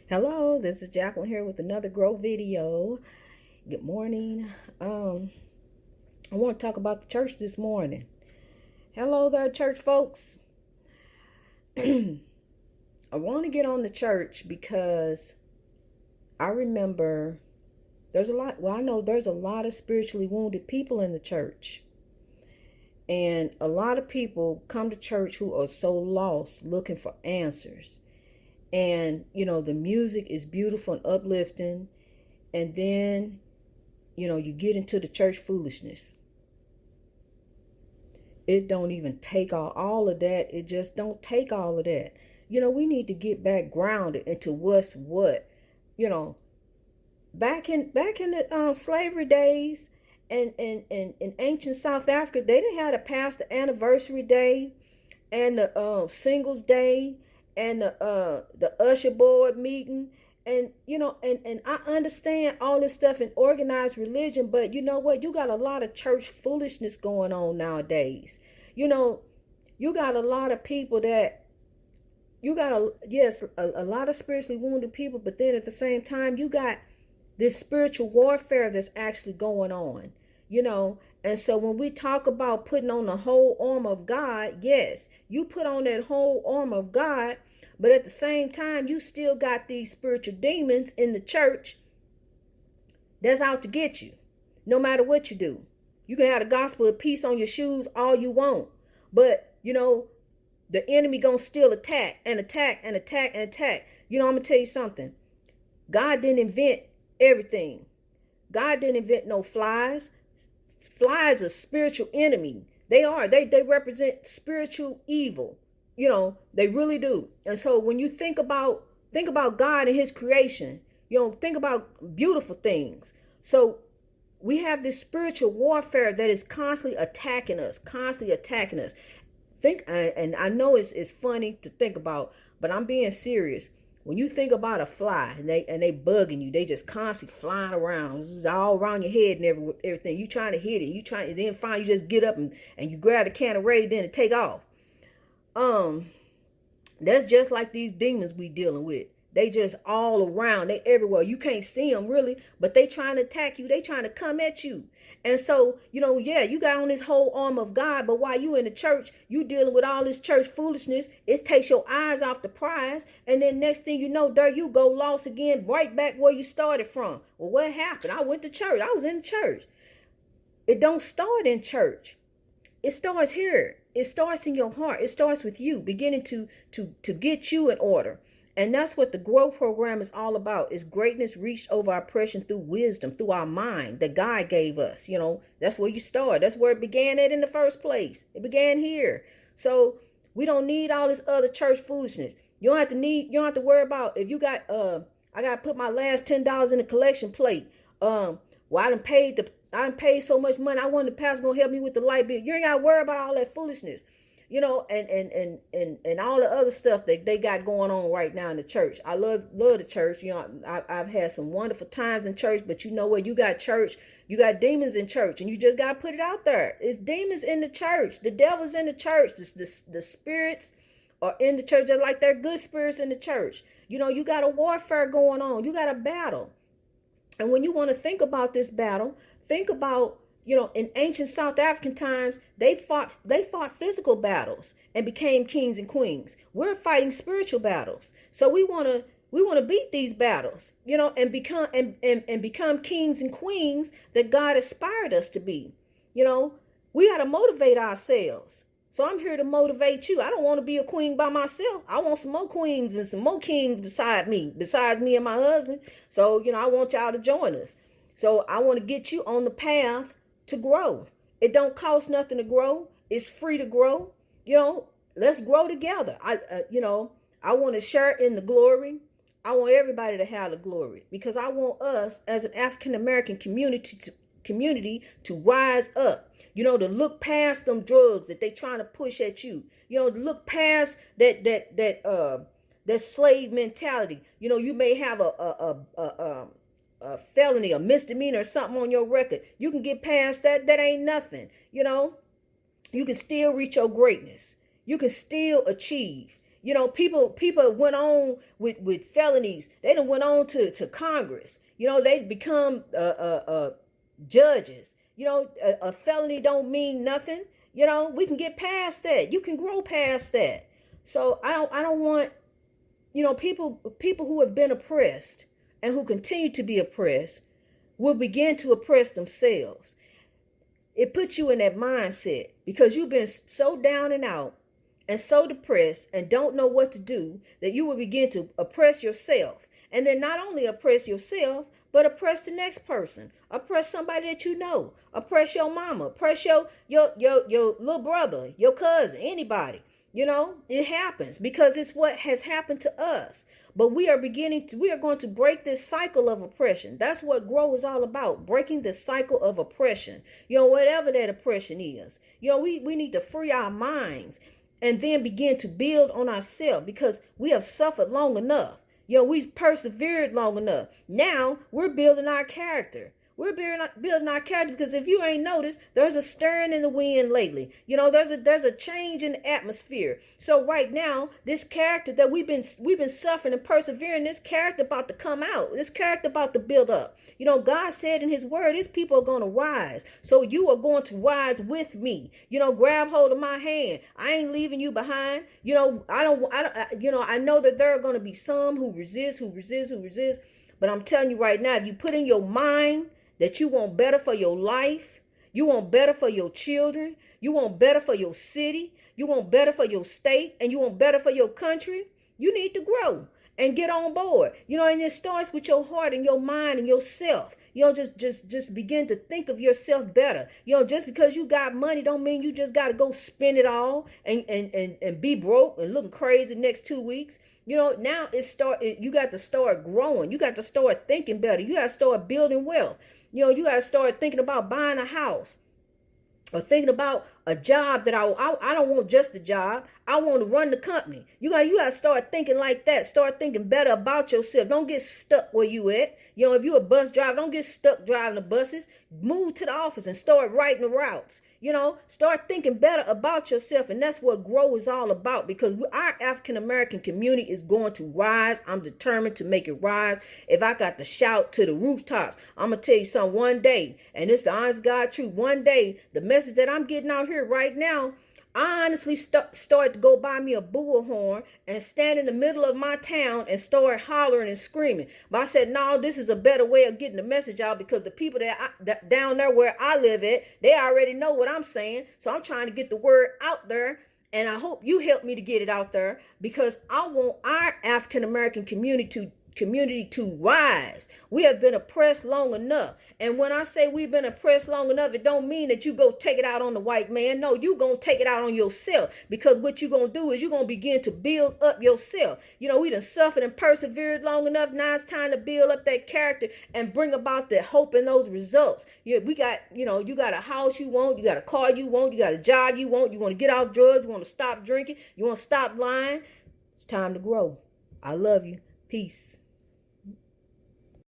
Hello, this is Jacqueline here with another grow video. Good morning. I want to talk about the church this morning. Hello there, church folks. I want to get on the church because I remember I know there's a lot of spiritually wounded people in the church. And a lot of people come to church who are so lost, looking for answers. And, the music is beautiful and uplifting. And then, you get into the church foolishness. It don't even take all of that. It just don't take all of that. We need to get back grounded into what's what. Back in the slavery days and in ancient South Africa, they didn't have to pass the anniversary day and the singles day and the usher board meeting, and and I understand all this stuff in organized religion, but you know what, you got a lot of church foolishness going on nowadays. You got a lot of people that you got a lot of spiritually wounded people, but then at the same time you got this spiritual warfare that's actually going on. And so when we talk about putting on the whole armor of God, yes, you put on that whole armor of God, but at the same time, you still got these spiritual demons in the church that's out to get you, no matter what you do. You can have the gospel of peace on your shoes all you want, but, the enemy gonna still attack and attack and attack and attack. I'm gonna tell you something. God didn't invent everything. God didn't invent no flies. Flies are spiritual enemy. They represent spiritual evil. They really do. And so when you think about God and his creation, think about beautiful things. So we have this spiritual warfare that is constantly attacking us. And I know it's funny to think about, but I'm being serious. When you think about a fly and they bugging you, they just constantly flying around. It's all around your head and everything. You trying to hit it. Then finally you just get up and you grab the can of Raid then and take off. That's just like these demons we dealing with. They just all around. They everywhere. You can't see them really, but they trying to attack you. They trying to come at you. And so, you got on this whole armor of God, but while you in the church, you dealing with all this church foolishness. It takes your eyes off the prize. And then next thing you know, there you go lost again, right back where you started from. Well, what happened? I went to church. I was in church. It don't start in church. It starts here. It starts in your heart. It starts with you beginning to get you in order. And that's what the Grow program is all about. Is greatness reached over oppression through wisdom, through our mind that God gave us. That's where you start. That's where it began at in the first place. It began here. So we don't need all this other church foolishness. You don't have to worry about if you got I gotta put my last $10 in the collection plate. Well, I done paid so much money. I want the pastor gonna help me with the light bill. You ain't gotta worry about all that foolishness. And all the other stuff that they got going on right now in the church. I love the church. I've had some wonderful times in church, but you know what? You got church, you got demons in church, and you just got to put it out there. It's demons in the church. The devil's in the church. The spirits are in the church. They're like they're good spirits in the church. You got a warfare going on. You got a battle. And when you want to think about this battle, think about in ancient South African times, they fought physical battles and became kings and queens. We're fighting spiritual battles. So we want to beat these battles, and become kings and queens that God aspired us to be. We got to motivate ourselves. So I'm here to motivate you. I don't want to be a queen by myself. I want some more queens and some more kings besides me and my husband. So, I want y'all to join us. So I want to get you on the path to grow. It don't cost nothing to grow. It's free to grow. Let's grow together. I want to share in the glory. I want everybody to have the glory because I want us as an African American community to rise up. To look past them drugs that they trying to push at you. To look past that slave mentality. You may have a felony, a misdemeanor, or something on your record. You can get past that. That ain't nothing. You can still reach your greatness. You can still achieve. People went on with felonies. They done went on to Congress. They become judges. A felony don't mean nothing. We can get past that. You can grow past that. So I don't want, people who have been oppressed and who continue to be oppressed will begin to oppress themselves. It puts you in that mindset because you've been so down and out and so depressed and don't know what to do that you will begin to oppress yourself. And then not only oppress yourself, but oppress the next person. Oppress somebody that you know. Oppress your mama. Oppress your little brother, your cousin, anybody. It happens because it's what has happened to us. But we are going to break this cycle of oppression. That's what grow is all about, breaking the cycle of oppression. Whatever that oppression is. We need to free our minds and then begin to build on ourselves because we have suffered long enough. We've persevered long enough. Now we're building our character. We're building our character because if you ain't noticed, there's a stirring in the wind lately. There's a change in the atmosphere. So right now, this character that we've been suffering and persevering, this character about to come out. This character about to build up. God said in His Word, His people are going to rise. So you are going to rise with me. Grab hold of my hand. I ain't leaving you behind. I know that there are going to be some who resist. But I'm telling you right now, if you put in your mind that you want better for your life, you want better for your children, you want better for your city, you want better for your state, and you want better for your country, you need to grow and get on board. And it starts with your heart and your mind and yourself. Just begin to think of yourself better. Just because you got money don't mean you just got to go spend it all and be broke and looking crazy next 2 weeks. Now you got to start growing. You got to start thinking better. You got to start building wealth. You got to start thinking about buying a house or thinking about a job that I don't want just a job. I want to run the company. You got to start thinking like that. Start thinking better about yourself. Don't get stuck where you at. If you're a bus driver, don't get stuck driving the buses. Move to the office and start writing the routes. Start thinking better about yourself. And that's what grow is all about because our African-American community is going to rise. I'm determined to make it rise. If I got to shout to the rooftops, I'm going to tell you something one day, and it's the honest God truth. One day, the message that I'm getting out here right now, I honestly started to go buy me a bullhorn and stand in the middle of my town and start hollering and screaming. But I said, no, this is a better way of getting the message out because the people that down there where I live at, they already know what I'm saying. So I'm trying to get the word out there. And I hope you help me to get it out there because I want our African-American community to rise. We have been oppressed long enough. And when I say we've been oppressed long enough, it don't mean that you go take it out on the white man. No, you going to take it out on yourself because what you're going to do is you're going to begin to build up yourself. We done suffered and persevered long enough. Now it's time to build up that character and bring about the hope and those results. We got, you got a house you want, you got a car you want, you got a job you want to get off drugs, you want to stop drinking, you want to stop lying. It's time to grow. I love you. Peace.